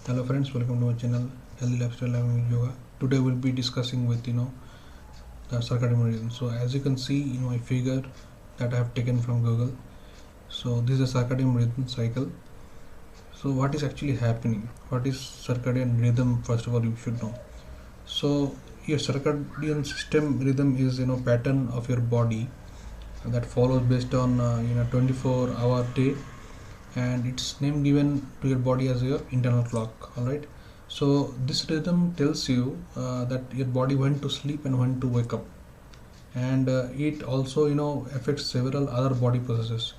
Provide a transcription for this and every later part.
Hello friends, welcome to my channel Healthy Lifestyle and Yoga. Today we'll be discussing with the circadian rhythm. So as you can see in my figure that I have taken from Google, so this is a circadian rhythm cycle. So what is actually happening? What is circadian rhythm? First of all, you should know. So your circadian system rhythm is pattern of your body that follows based on 24-hour day, and it's name given to your body as your internal clock. All right, so this rhythm tells you that your body when to sleep and when to wake up, and it also affects several other body processes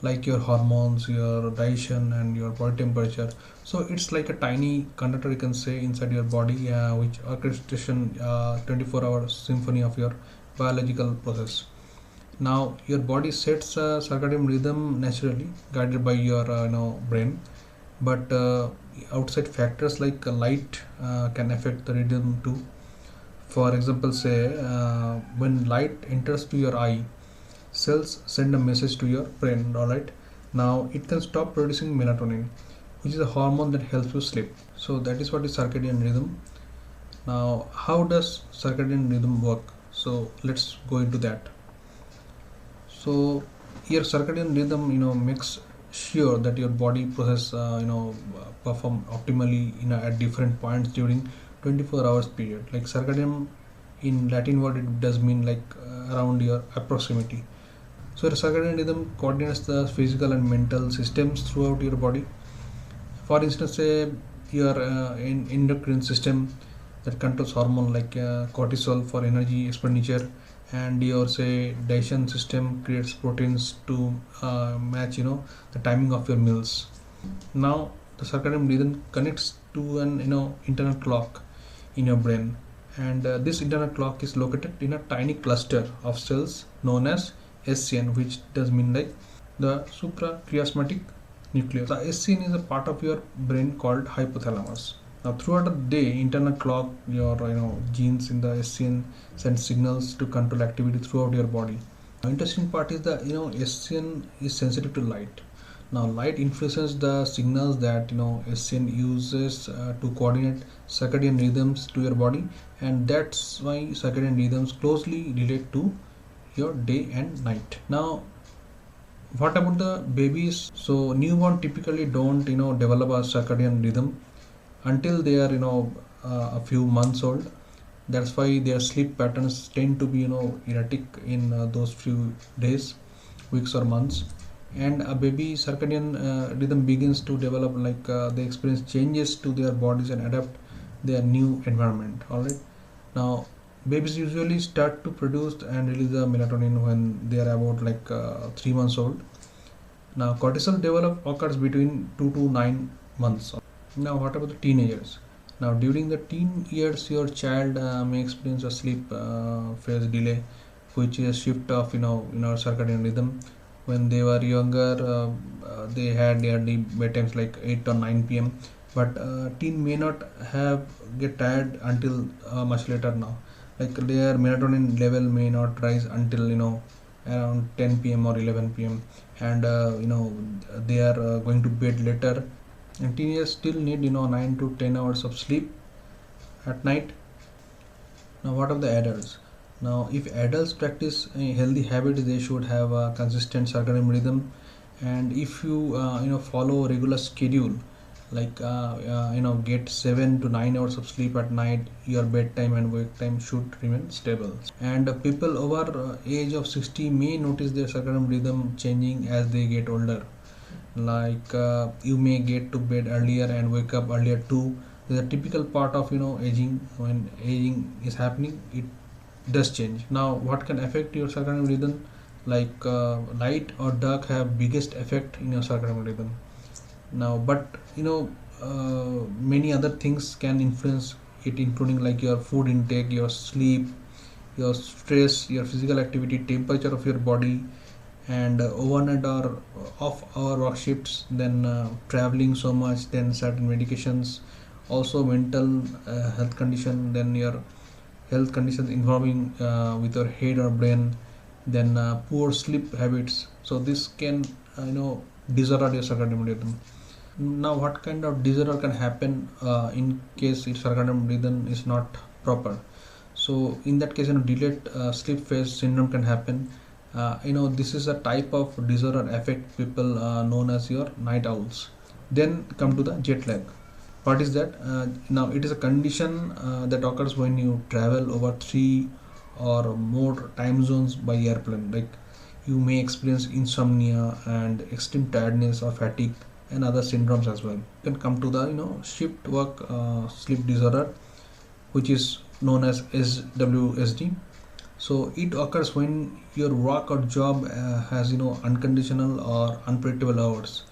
like your hormones, your digestion, and your body temperature. So it's like a tiny conductor, you can say, inside your body, which orchestration 24-hour symphony of your biological process. Now your body sets a circadian rhythm naturally, guided by your brain, but outside factors like light can affect the rhythm too. For example, say when light enters to your eye, cells send a message to your brain. All right, now it can stop producing melatonin, which is a hormone that helps you sleep. So that is what is circadian rhythm. Now how does circadian rhythm work? So let's go into that. So your circadian rhythm makes sure that your body process perform optimally at different points during 24 hours period. Like circadian in Latin word, it does mean like around your approximity. So your circadian rhythm coordinates the physical and mental systems throughout your body. For instance, say your endocrine system that controls hormone like cortisol for energy expenditure, and your say digestion system creates proteins to match the timing of your meals. Now the circadian rhythm connects to an internal clock in your brain, and this internal clock is located in a tiny cluster of cells known as SCN, which does mean like the suprachiasmatic nucleus. The SCN is a part of your brain called hypothalamus. Now throughout the day, internal clock, your genes in the SCN send signals to control activity throughout your body. Now, interesting part is the SCN is sensitive to light. Now light influences the signals that SCN uses to coordinate circadian rhythms to your body, and that's why circadian rhythms closely relate to your day and night. Now what about the babies? So newborn typically don't develop a circadian rhythm until they are a few months old. That's why their sleep patterns tend to be erratic in those few days, weeks or months. And a baby circadian rhythm begins to develop like they experience changes to their bodies and adapt their new environment. All right, now babies usually start to produce and release the melatonin when they are about like 3 months old. Now cortisol develop occurs between 2 to 9 months. Now what about the teenagers? Now during the teen years, your child may experience a sleep phase delay, which is a shift of circadian rhythm. When they were younger, they had nearly bedtimes like 8 or 9 p.m. But teen may not have get tired until much later now. Like their melatonin level may not rise until around 10 p.m. or 11 p.m. and they are going to bed later, and teenagers still need 9 to 10 hours of sleep at night. Now what of the adults? Now if adults practice a healthy habits, they should have a consistent circadian rhythm, and if you follow a regular schedule like get 7 to 9 hours of sleep at night, your bedtime and wake time should remain stable. And people over age of 60 may notice their circadian rhythm changing as they get older. Like you may get to bed earlier and wake up earlier too. This is a typical part of aging. When aging is happening, it does change. Now what can affect your circadian rhythm? Like light or dark have biggest effect in your circadian rhythm. Now but many other things can influence it, including like your food intake, your sleep, your stress, your physical activity, temperature of your body, and overnight or off hour work shifts, then traveling so much, then certain medications, also mental health condition, then your health conditions involving with your head or brain, then poor sleep habits. So this can disorder your circadian rhythm. Now, what kind of disorder can happen in case its circadian rhythm is not proper? So, in that case, delayed sleep phase syndrome can happen. This is a type of disorder affect people known as your night owls. Then come to the jet lag. What is that? Now, it is a condition that occurs when you travel over 3 or more time zones by airplane. Like, you may experience insomnia and extreme tiredness or fatigue and other syndromes as well. You can come to the shift work sleep disorder, which is known as SWSD. So it occurs when your work or job has unconditional or unpredictable hours.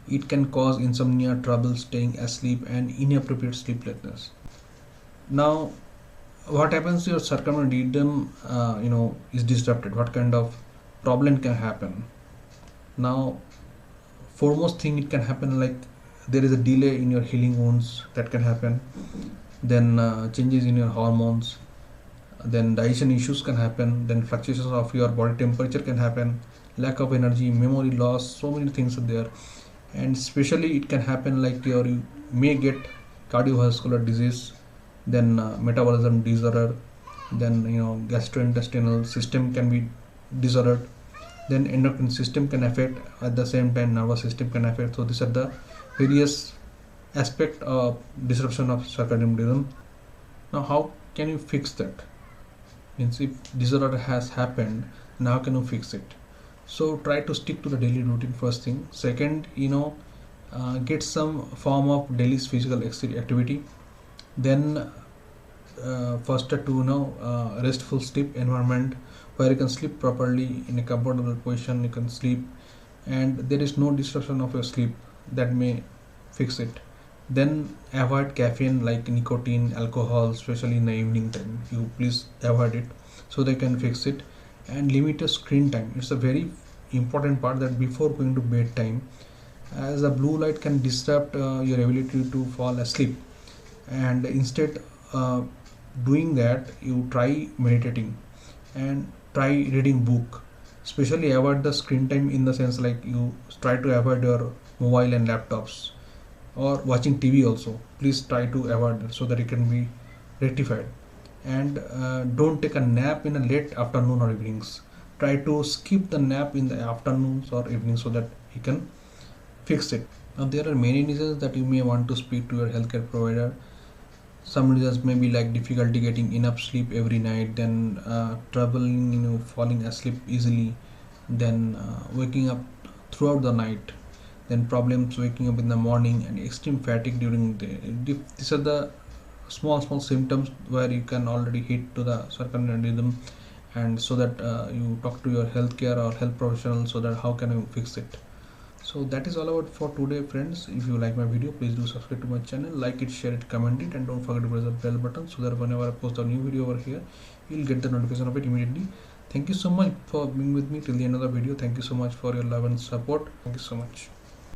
It can cause insomnia, trouble staying asleep, and inappropriate sleeplessness. Now, what happens to your circadian rhythm? Is disrupted. What kind of problem can happen? Now, foremost thing it can happen, like there is a delay in your healing wounds that can happen. Then changes in your hormones. Then digestion issues can happen. Then fluctuations of your body temperature can happen. Lack of energy, memory loss, so many things are there. And especially it can happen like you may get cardiovascular disease, then metabolism disorder, then gastrointestinal system can be disordered, then endocrine system can affect, at the same time nervous system can affect. So these are the various aspect of disruption of circadian rhythm. Now, how can you fix that? Means, if disorder has happened, now how can you fix it? So try to stick to the daily routine first thing. Second, get some form of daily physical activity. Then foster to restful sleep environment where you can sleep properly in a comfortable position. You can sleep and there is no disruption of your sleep. That may fix it. Then avoid caffeine like nicotine, alcohol, especially in the evening time. You please avoid it so they can fix it. And limit your screen time. It's a very important part, that before going to bedtime, as a blue light can disrupt your ability to fall asleep, and instead doing that, you try meditating and try reading book. Especially avoid the screen time, in the sense like you try to avoid your mobile and laptops, or watching TV also. Please try to avoid that so that it can be rectified. And don't take a nap in a late afternoon or evenings. Try to skip the nap in the afternoons or evenings so that you can fix it. Now, there are many reasons that you may want to speak to your healthcare provider. Some reasons may be like difficulty getting enough sleep every night, then trouble falling asleep easily, then waking up throughout the night, then problems waking up in the morning, and extreme fatigue during the day. These are the small symptoms where you can already hit to the circadian rhythm, and so that you talk to your healthcare or health professional so that how can you fix it. So that is all about for today, friends. If you like my video, please do subscribe to my channel, like it, share it, comment it, and don't forget to press the bell button so that whenever I post a new video over here, you'll get the notification of it immediately. Thank you so much for being with me till the end of the video. Thank you so much for your love and support. Thank you so much.